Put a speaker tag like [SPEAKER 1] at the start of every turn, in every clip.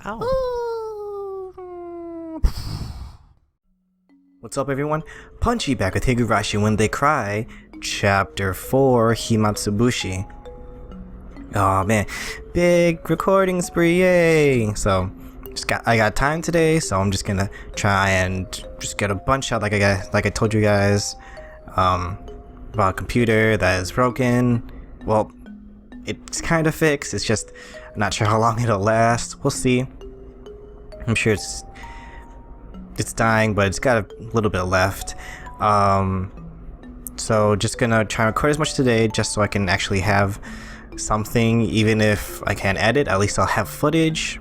[SPEAKER 1] Ow. What's up, everyone? Punchy back with Higurashi When They Cry, Chapter 4, Himatsubushi. Oh man, big recording spree, yay! So, I got time today, so I'm just gonna try and just get a bunch out like I told you guys, about a computer that is broken. Well, it's kind of fixed, it's just I'm not sure how long it'll last. We'll see. I'm sure it's dying, but it's got a little bit left. So just gonna try and record as much today just so I can actually have something. Even if I can't edit, at least I'll have footage.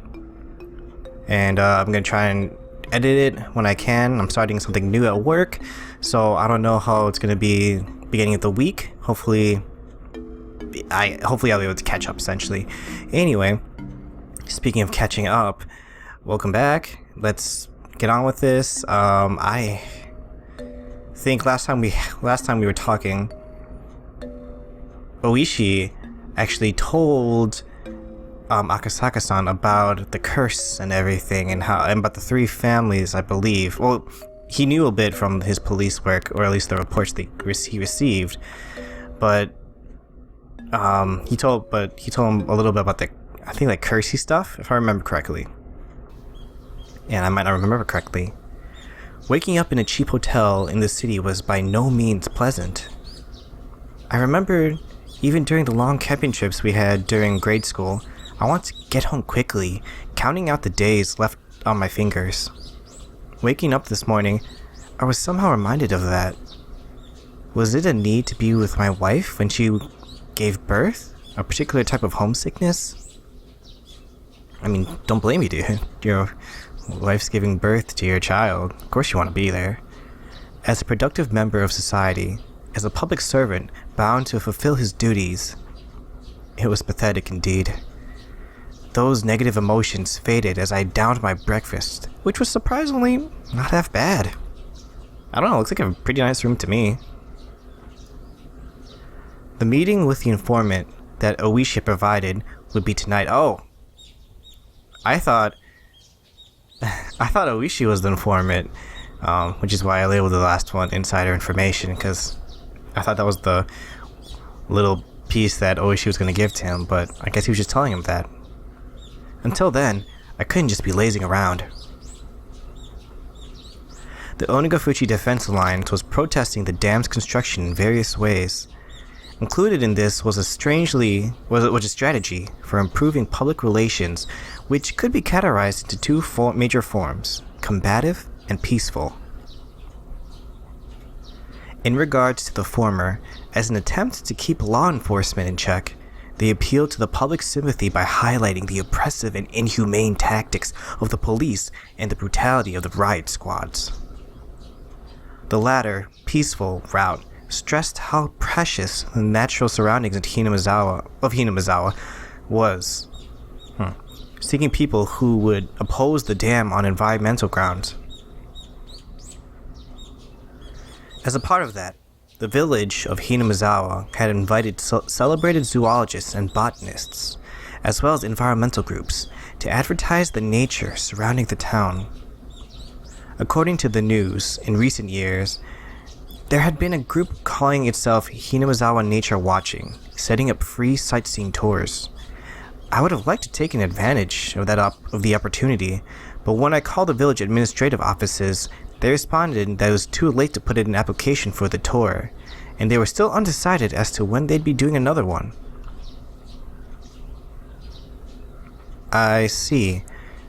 [SPEAKER 1] And I'm gonna try and edit it when I can. I'm starting something new at work, so I don't know how it's gonna be beginning of the week. Hopefully I'll be able to catch up essentially. Anyway, speaking of catching up, welcome back. Let's get on with this. I think last time we were talking, Ooishi actually told Akasaka-san about the curse and everything, and about the three families, I believe. Well, he knew a bit from his police work, or at least the reports that he received. But he told him a little bit about the cursey stuff, if I remember correctly. And I might not remember correctly. Waking up in a cheap hotel in the city was by no means pleasant. I remember, even during the long camping trips we had during grade school, I wanted to get home quickly, counting out the days left on my fingers. Waking up this morning, I was somehow reminded of that. Was it a need to be with my wife when she gave birth? A particular type of homesickness? I mean, don't blame me, dude. Your wife's giving birth to your child. Of course you want to be there. As a productive member of society, as a public servant bound to fulfill his duties, it was pathetic indeed. Those negative emotions faded as I downed my breakfast, which was surprisingly not half bad. I don't know, looks like a pretty nice room to me. The meeting with the informant that Ooishi provided would be tonight. Oh, I thought Ooishi was the informant, which is why I labeled the last one insider information, because I thought that was the little piece that Ooishi was going to give to him, but I guess he was just telling him that. Until then, I couldn't just be lazing around. The Onagafuchi Defense Alliance was protesting the dam's construction in various ways. Included in this was a strategy for improving public relations, which could be categorized into two major forms: combative and peaceful. In regards to the former, as an attempt to keep law enforcement in check, they appealed to the public's sympathy by highlighting the oppressive and inhumane tactics of the police and the brutality of the riot squads. The latter, peaceful route stressed how precious the natural surroundings of Hinamizawa was, seeking people who would oppose the dam on environmental grounds. As a part of that, the village of Hinamizawa had invited celebrated zoologists and botanists, as well as environmental groups, to advertise the nature surrounding the town. According to the news, in recent years, there had been a group calling itself Hinamizawa Nature Watching, setting up free sightseeing tours. I would have liked to take advantage of the opportunity, but when I called the village administrative offices, they responded that it was too late to put in an application for the tour, and they were still undecided as to when they'd be doing another one. I see.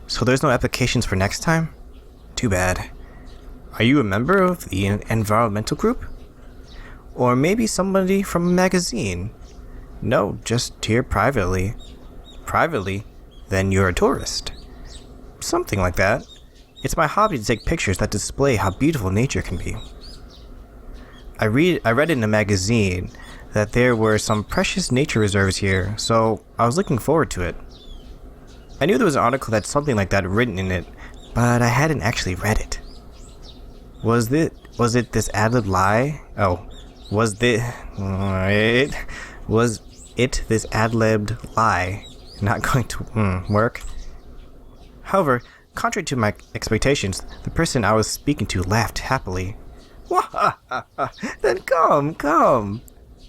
[SPEAKER 1] So there's no applications for next time? Too bad. Are you a member of the environmental group? Or maybe somebody from a magazine? No, just here privately. Privately? Then you're a tourist. Something like that. It's my hobby to take pictures that display how beautiful nature can be. I read in a magazine that there were some precious nature reserves here, so I was looking forward to it. I knew there was an article that had something like that written in it, but I hadn't actually read it. Was it this ad-lib lie? Oh, was it this ad-libbed lie not going to work? However, contrary to my expectations, the person I was speaking to laughed happily. Then come.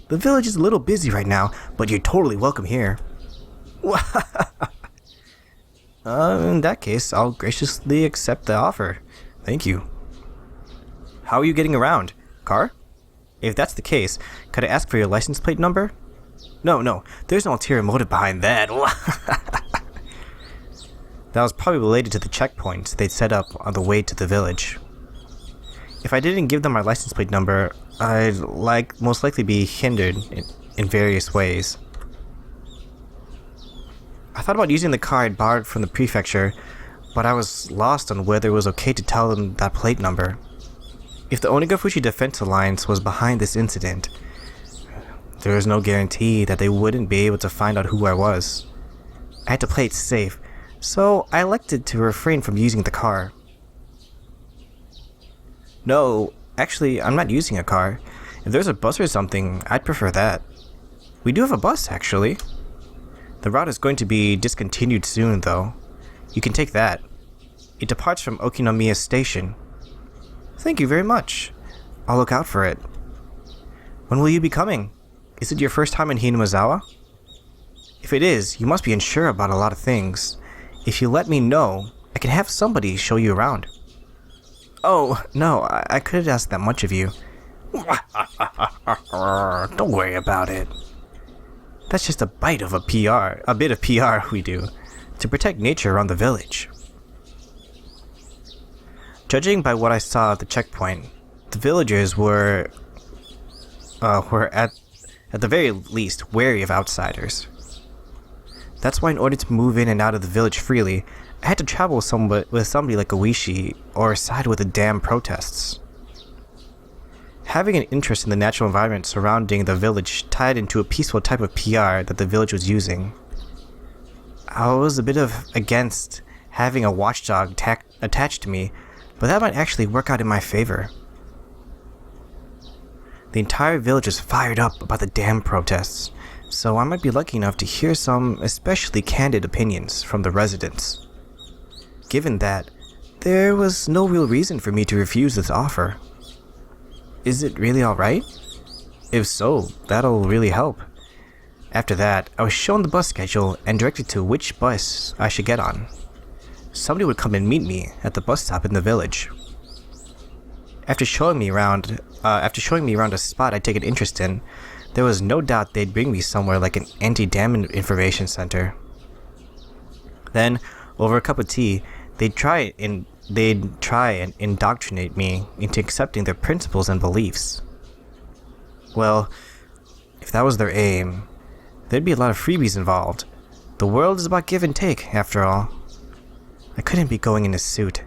[SPEAKER 1] The village is a little busy right now, but you're totally welcome here. In that case, I'll graciously accept the offer. Thank you. How are you getting around? Car? If that's the case, could I ask for your license plate number? No, there's no ulterior motive behind that. That was probably related to the checkpoints they'd set up on the way to the village. If I didn't give them my license plate number, I'd most likely be hindered in various ways. I thought about using the car I'd borrowed from the prefecture, but I was lost on whether it was okay to tell them that plate number. If the Onigafushi Defense Alliance was behind this incident, there was no guarantee that they wouldn't be able to find out who I was. I had to play it safe, so I elected to refrain from using the car. No, actually, I'm not using a car. If there's a bus or something, I'd prefer that. We do have a bus, actually. The route is going to be discontinued soon, though. You can take that. It departs from Okinomiya Station. Thank you very much. I'll look out for it. When will you be coming? Is it your first time in Hinamazawa? If it is, you must be unsure about a lot of things. If you let me know, I can have somebody show you around. Oh, no, I couldn't ask that much of you. Don't worry about it. That's just a bit of PR we do, to protect nature around the village. Judging by what I saw at the checkpoint, the villagers were at the very least wary of outsiders. That's why in order to move in and out of the village freely, I had to travel with somebody like Ooishi or side with the damn protests. Having an interest in the natural environment surrounding the village tied into a peaceful type of PR that the village was using. I was a bit against having a watchdog attached to me, but that might actually work out in my favor. The entire village is fired up about the damn protests, so I might be lucky enough to hear some especially candid opinions from the residents. Given that, there was no real reason for me to refuse this offer. Is it really alright? If so, that'll really help. After that, I was shown the bus schedule and directed to which bus I should get on. Somebody would come and meet me at the bus stop in the village. After showing me around a spot I'd taken interest in, there was no doubt they'd bring me somewhere like an anti-dam information center. Then, over a cup of tea, they'd try and indoctrinate me into accepting their principles and beliefs. Well, if that was their aim, there'd be a lot of freebies involved. The world is about give and take, after all. I couldn't be going in a suit.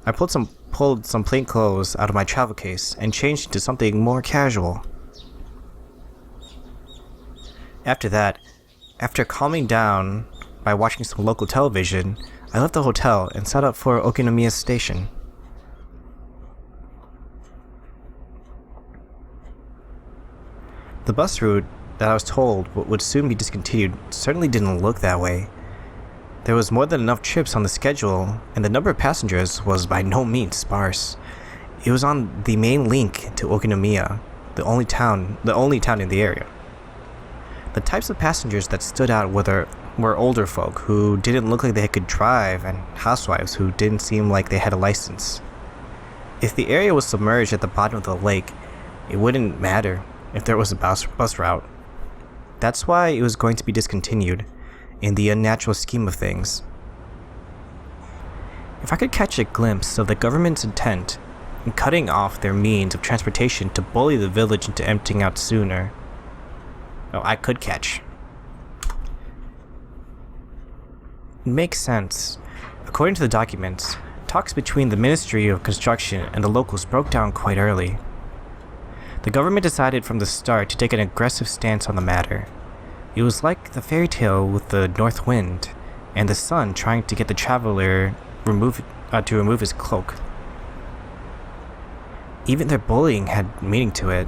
[SPEAKER 1] I pulled some plain clothes out of my travel case and changed into something more casual. After that, after calming down by watching some local television, I left the hotel and set out for Okinomiya Station. The bus route that I was told would soon be discontinued certainly didn't look that way. There was more than enough trips on the schedule, and the number of passengers was by no means sparse. It was on the main link to Okinomiya, the only town in the area. The types of passengers that stood out were older folk who didn't look like they could drive, and housewives who didn't seem like they had a license. If the area was submerged at the bottom of the lake, it wouldn't matter if there was a bus route. That's why it was going to be discontinued, in the unnatural scheme of things. If I could catch a glimpse of the government's intent in cutting off their means of transportation to bully the village into emptying out sooner, I could catch. It makes sense. According to the documents, talks between the Ministry of Construction and the locals broke down quite early. The government decided from the start to take an aggressive stance on the matter. It was like the fairy tale with the north wind and the sun trying to get the traveler to remove his cloak. Even their bullying had meaning to it.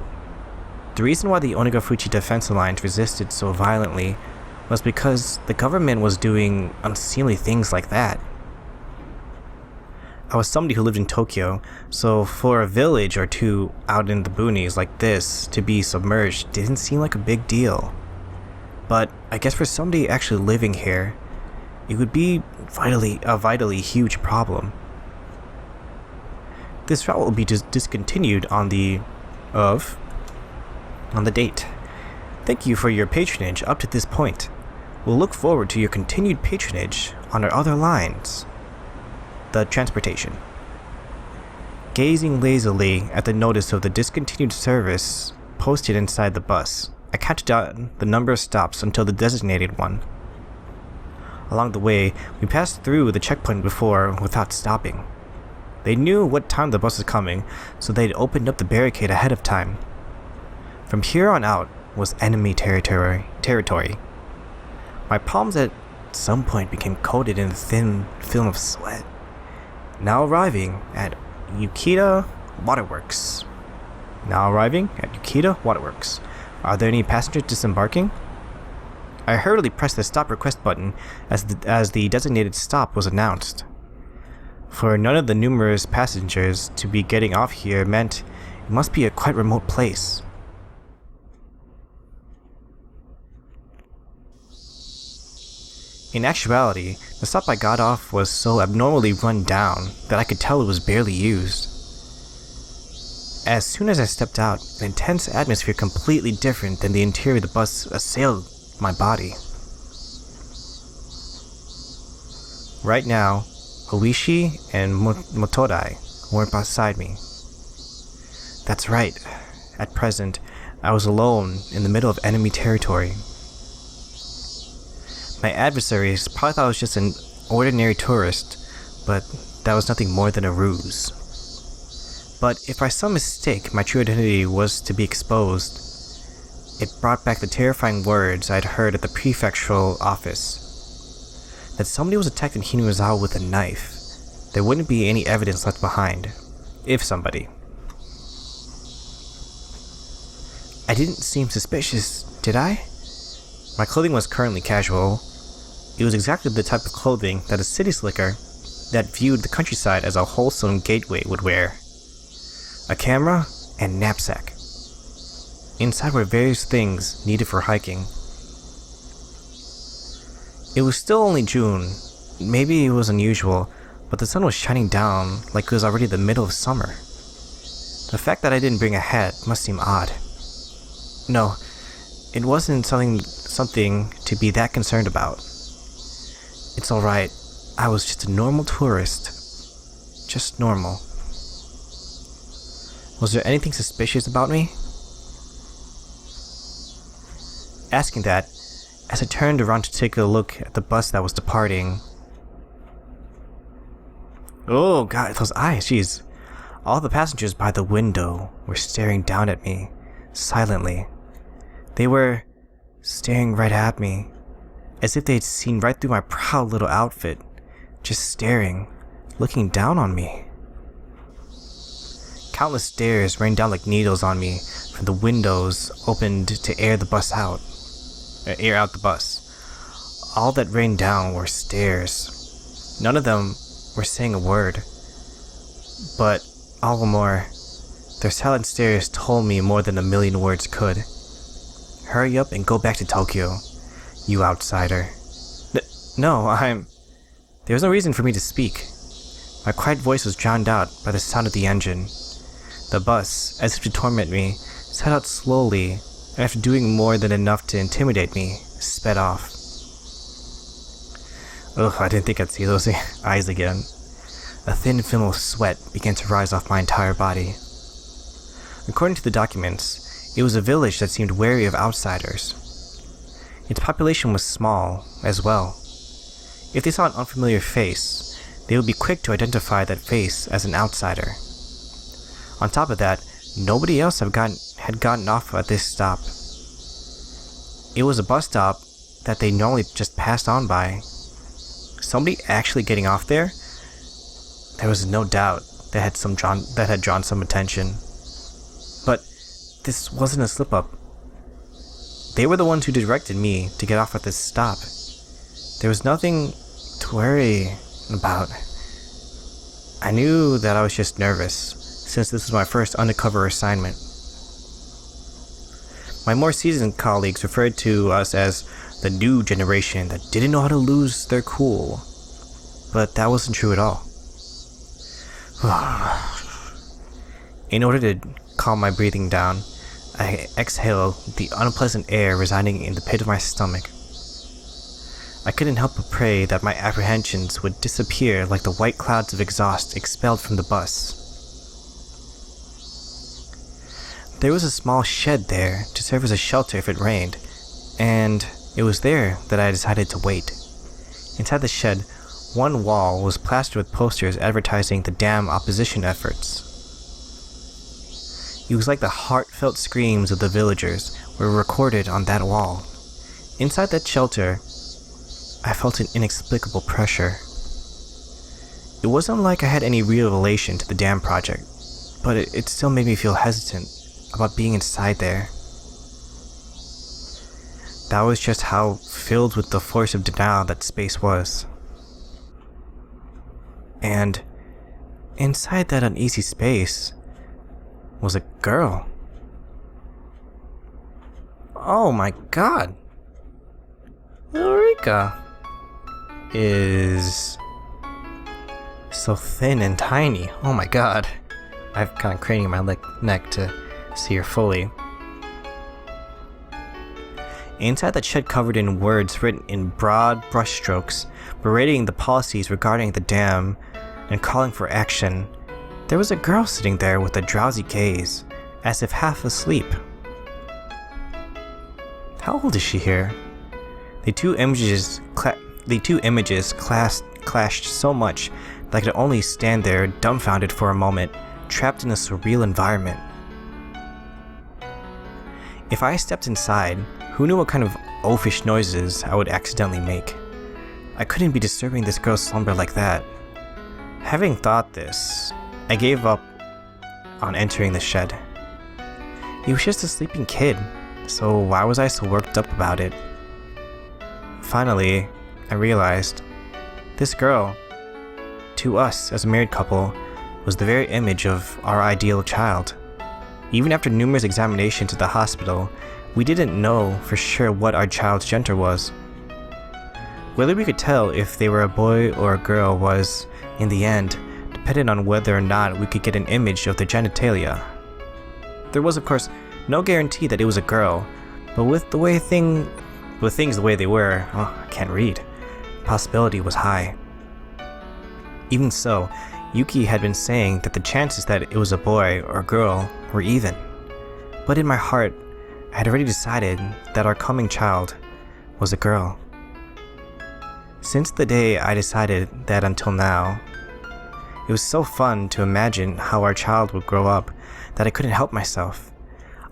[SPEAKER 1] The reason why the Onigafuchi Defense Alliance resisted so violently was because the government was doing unseemly things like that. I was somebody who lived in Tokyo, so for a village or two out in the boonies like this to be submerged didn't seem like a big deal. But I guess for somebody actually living here, it would be a vitally huge problem. This route will be discontinued on the date. Thank you for your patronage up to this point. We'll look forward to your continued patronage on our other lines. The transportation. Gazing lazily at the notice of the discontinued service posted inside the bus, I counted down the number of stops until the designated one. Along the way, we passed through the checkpoint before without stopping. They knew what time the bus was coming, so they'd opened up the barricade ahead of time. From here on out was enemy territory. My palms at some point became coated in a thin film of sweat. Now arriving at Yukita Waterworks. Are there any passengers disembarking? I hurriedly pressed the stop request button as the designated stop was announced. For none of the numerous passengers to be getting off here meant it must be a quite remote place. In actuality, the stop I got off was so abnormally run down that I could tell it was barely used. As soon as I stepped out, an intense atmosphere completely different than the interior of the bus assailed my body. Right now, Ooishi and Motodai weren't beside me. That's right. At present, I was alone in the middle of enemy territory. My adversaries probably thought I was just an ordinary tourist, but that was nothing more than a ruse. But if by some mistake my true identity was to be exposed, it brought back the terrifying words I'd heard at the prefectural office. That somebody was attacking Hinazawa with a knife. There wouldn't be any evidence left behind. If somebody. I didn't seem suspicious, did I? My clothing was currently casual. It was exactly the type of clothing that a city slicker that viewed the countryside as a wholesome gateway would wear. A camera and knapsack. Inside were various things needed for hiking. It was still only June. Maybe it was unusual, but the sun was shining down like it was already the middle of summer. The fact that I didn't bring a hat must seem odd. No, it wasn't something to be that concerned about. It's alright, I was just a normal tourist. Just normal. Was there anything suspicious about me? Asking that, as I turned around to take a look at the bus that was departing. Oh god, those eyes, jeez. All the passengers by the window were staring down at me, silently. They were staring right at me, as if they'd seen right through my proud little outfit, just staring, looking down on me. Countless stares rained down like needles on me from the windows opened to air out the bus. All that rained down were stares. None of them were saying a word, but all the more, their silent stares told me more than a million words could. Hurry up and go back to Tokyo, you outsider. No, there was no reason for me to speak. My quiet voice was drowned out by the sound of the engine. The bus, as if to torment me, set out slowly, and after doing more than enough to intimidate me, sped off. Ugh, I didn't think I'd see those eyes again. A thin film of sweat began to rise off my entire body. According to the documents, it was a village that seemed wary of outsiders. Its population was small, as well. If they saw an unfamiliar face, they would be quick to identify that face as an outsider. On top of that, nobody else had gotten off at this stop. It was a bus stop that they normally just passed on by. Somebody actually getting off there? There was no doubt that had drawn some attention. But this wasn't a slip-up. They were the ones who directed me to get off at this stop. There was nothing to worry about. I knew that I was just nervous, since this was my first undercover assignment. My more seasoned colleagues referred to us as the new generation that didn't know how to lose their cool. But that wasn't true at all. In order to calm my breathing down, I exhaled the unpleasant air residing in the pit of my stomach. I couldn't help but pray that my apprehensions would disappear like the white clouds of exhaust expelled from the bus. There was a small shed there to serve as a shelter if it rained, and it was there that I decided to wait. Inside the shed, one wall was plastered with posters advertising the dam opposition efforts. It was like the heartfelt screams of the villagers were recorded on that wall. Inside that shelter, I felt an inexplicable pressure. It wasn't like I had any real relation to the dam project, but it still made me feel hesitant about being inside there. That was just how filled with the force of denial that space was. And inside that uneasy space was a girl. Oh my god! Eureka is so thin and tiny. Oh my god. I've kind of craning my neck to see her fully. Inside that shed, covered in words written in broad brushstrokes, berating the policies regarding the dam and calling for action, there was a girl sitting there with a drowsy gaze, as if half asleep. How old is she here? The two images clashed so much that I could only stand there dumbfounded for a moment, trapped in a surreal environment. If I stepped inside, who knew what kind of oafish noises I would accidentally make? I couldn't be disturbing this girl's slumber like that. Having thought this, I gave up on entering the shed. He was just a sleeping kid, so why was I so worked up about it? Finally, I realized this girl, to us as a married couple, was the very image of our ideal child. Even after numerous examinations at the hospital, we didn't know for sure what our child's gender was. Whether we could tell if they were a boy or a girl was, in the end, dependent on whether or not we could get an image of their genitalia. There was, of course, no guarantee that it was a girl, but with things the way they were, I can't read, possibility was high. Even so, Yuki had been saying that the chances that it was a boy or a girl were even. But in my heart, I had already decided that our coming child was a girl. Since the day I decided that until now, it was so fun to imagine how our child would grow up that I couldn't help myself.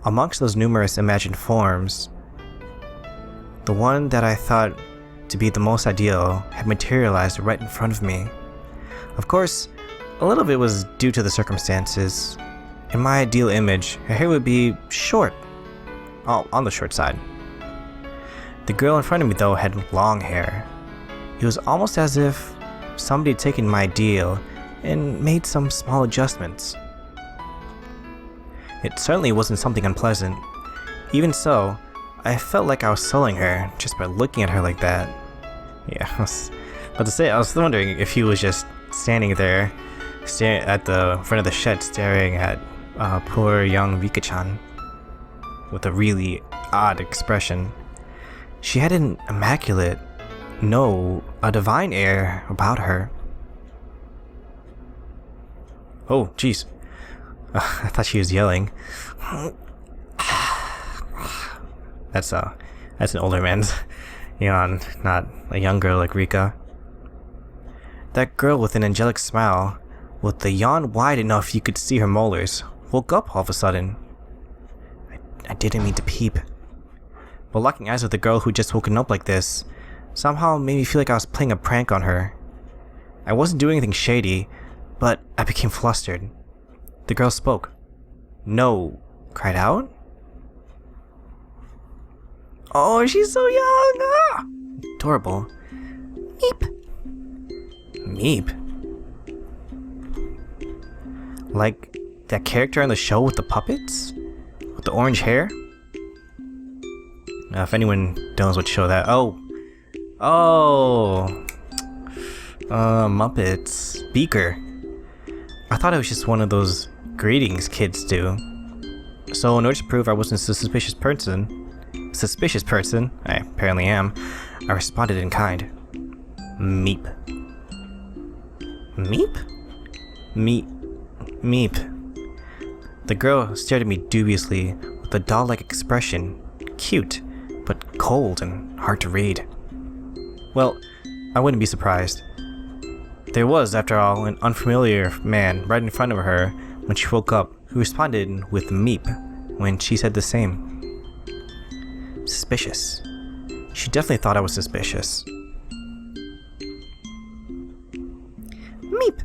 [SPEAKER 1] Amongst those numerous imagined forms, the one that I thought to be the most ideal had materialized right in front of me. Of course, a little bit was due to the circumstances. In my ideal image, her hair would be short, on the short side. The girl in front of me, though, had long hair. It was almost as if somebody had taken my ideal and made some small adjustments. It certainly wasn't something unpleasant. Even so, I felt like I was sullying her just by looking at her like that. Yeah, I was wondering if he was just standing there, staring at the front of the shed, staring at poor young Rika-chan with a really odd expression. She had an immaculate, a divine air about her. Oh, jeez. I thought she was yelling. That's an older man's yawn, not a young girl like Rika. That girl with an angelic smile, with the yawn wide enough you could see her molars, woke up all of a sudden. I didn't mean to peep, but locking eyes with the girl who just woken up like this somehow made me feel like I was playing a prank on her. I wasn't doing anything shady, but I became flustered. The girl spoke. No, cried out. Oh, she's so young! Ah! Adorable. Meep. Meep? Like that character on the show with the puppets? With the orange hair? Now, if anyone knows what show that... Oh! Muppets. Beaker. I thought it was just one of those greetings kids do. So in order to prove I wasn't a suspicious person, I apparently am, I responded in kind. Meep. Meep? Meep. The girl stared at me dubiously with a doll-like expression. Cute, but cold and hard to read. Well, I wouldn't be surprised. There was, after all, an unfamiliar man right in front of her when she woke up who responded with meep when she said the same. Suspicious. She definitely thought I was suspicious. Meep.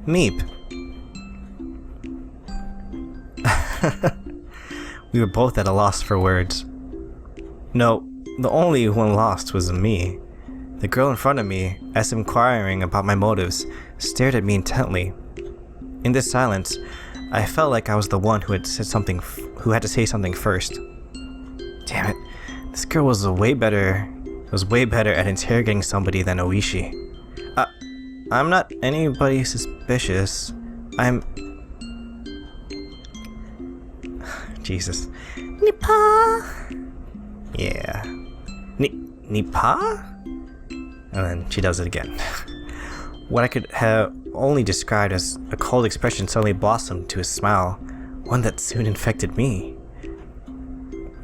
[SPEAKER 1] Meep. We were both at a loss for words. No, the only one lost was me. The girl in front of me, as inquiring about my motives, stared at me intently. In this silence, I felt like I was the one who had to say something first. Damn it, this girl was way better at interrogating somebody than Ooishi. I'm not anybody suspicious. Jesus. Nipa! Yeah. Nipa? And then she does it again. What I could have only described as a cold expression suddenly blossomed to a smile, one that soon infected me.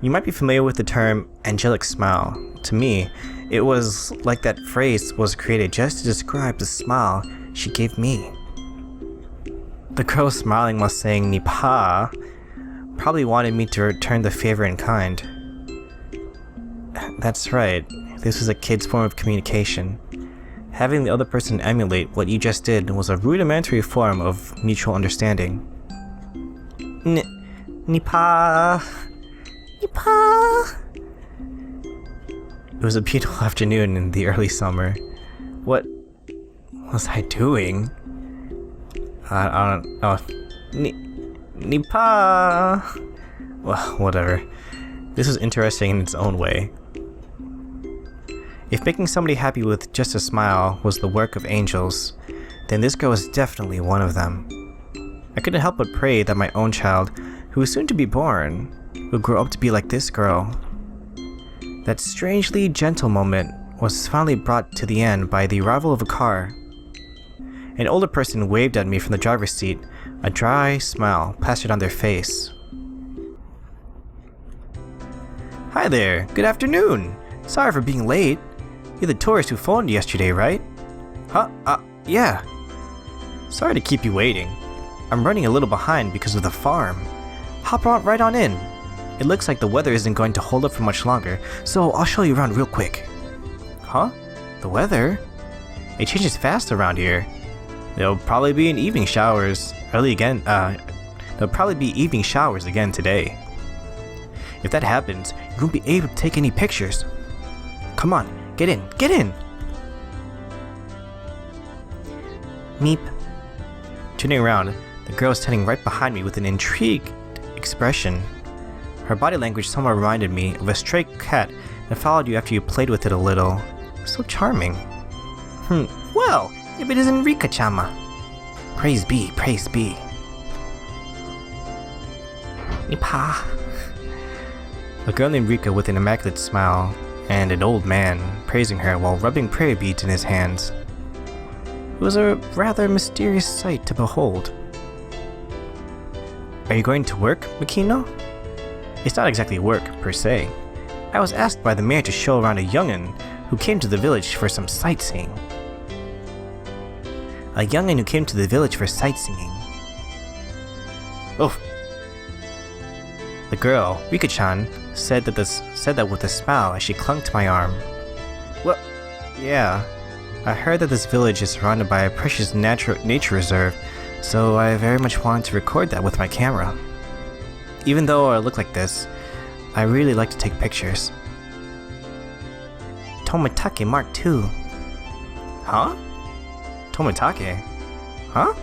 [SPEAKER 1] You might be familiar with the term angelic smile. To me, it was like that phrase was created just to describe the smile she gave me. The girl smiling while saying Nipa probably wanted me to return the favor in kind. That's right, this was a kid's form of communication. Having the other person emulate what you just did was a rudimentary form of mutual understanding. Nipa. It was a beautiful afternoon in the early summer. What was I doing? I don't know. Nipa. Well, whatever. This was interesting in its own way. If making somebody happy with just a smile was the work of angels, then this girl was definitely one of them. I couldn't help but pray that my own child, who was soon to be born, would grow up to be like this girl. That strangely gentle moment was finally brought to the end by the arrival of a car. An older person waved at me from the driver's seat, a dry smile plastered on their face. Hi there, good afternoon. Sorry for being late. You're the tourist who phoned yesterday, right? Huh? Yeah. Sorry to keep you waiting. I'm running a little behind because of the farm. Hop right on in. It looks like the weather isn't going to hold up for much longer, so I'll show you around real quick. Huh? The weather? It changes fast around here. There'll probably be evening showers again today. If that happens, you won't be able to take any pictures. Come on, get in! Meep. Turning around, the girl was standing right behind me with an intrigued expression. Her body language somewhat reminded me of a stray cat that followed you after you played with it a little. So charming. Well, if it isn't Rika-chama. Praise be. Nipa. A girl named Rika with an immaculate smile, and an old man praising her while rubbing prayer beads in his hands. It was a rather mysterious sight to behold. Are you going to work, Makino? It's not exactly work, per se. I was asked by the mayor to show around a young'un who came to the village for some sightseeing. Oh. The girl, Rika-chan, said that with a smile as she clung to my arm. Well, yeah. I heard that this village is surrounded by a precious nature reserve, so I very much wanted to record that with my camera. Even though I look like this, I really like to take pictures. Tomitake Mark II. Huh? Tomitake? Huh?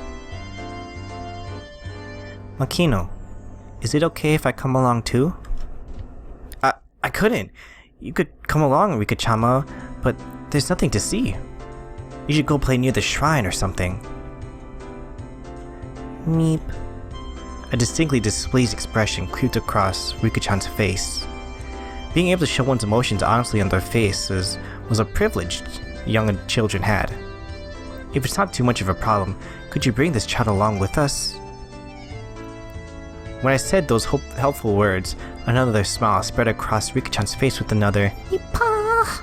[SPEAKER 1] Makino, is it okay if I come along too? I couldn't. You could come along, Rika-chama, but there's nothing to see. You should go play near the shrine or something. Meep. A distinctly displeased expression creeped across Rika-chan's face. Being able to show one's emotions honestly on their faces was a privilege young children had. If it's not too much of a problem, could you bring this child along with us? When I said those helpful words, another smile spread across Rika-chan's face with another "Ipa."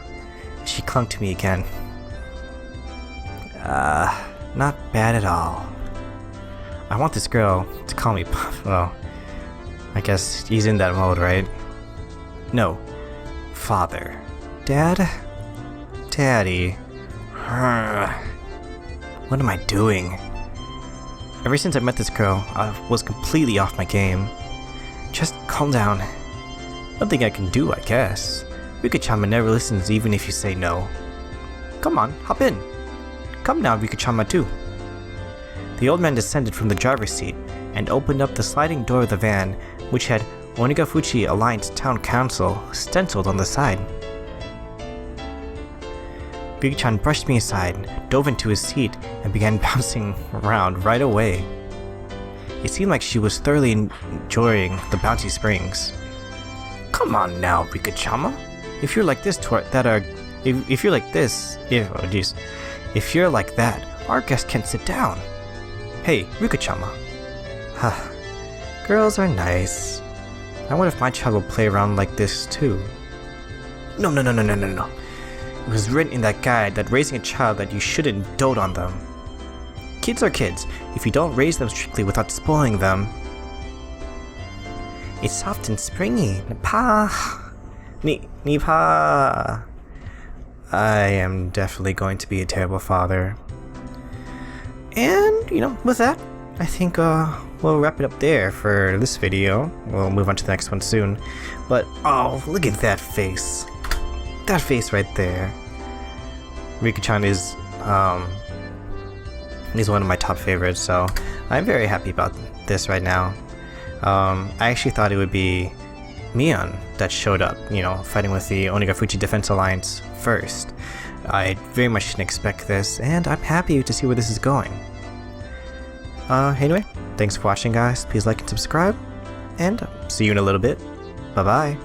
[SPEAKER 1] She clung to me again. Not bad at all. I want this girl to call me Puff. Well, I guess he's in that mode, right? No. Father. Dad? Daddy. What am I doing? Ever since I met this girl, I was completely off my game. Just calm down. Nothing I can do, I guess. Rika-chama never listens even if you say no. Come on, hop in. Come now, Rika-chama too. The old man descended from the driver's seat and opened up the sliding door of the van, which had Onigafuchi Alliance Town Council stenciled on the side. Rika-chan brushed me aside, dove into his seat, and began bouncing around right away. It seemed like she was thoroughly enjoying the bouncy springs. Come on now, Rika-chama. If you're like this if you're like that, our guest can't sit down. Hey, Rika-chama. Girls are nice. I wonder if my child will play around like this too. No. It was written in that guide that raising a child that you shouldn't dote on them. Kids are kids. If you don't raise them strictly without spoiling them. It's soft and springy. Pa. Nipa. I am definitely going to be a terrible father. And, with that, I think we'll wrap it up there for this video. We'll move on to the next one soon. But, oh, look at that face. That face right there. Rika-chan is one of my top favorites, so I'm very happy about this right now. I actually thought it would be Mion that showed up, fighting with the Onigafuchi Defense Alliance first. I very much didn't expect this, and I'm happy to see where this is going. Anyway, thanks for watching, guys. Please like and subscribe, and see you in a little bit. Bye-bye.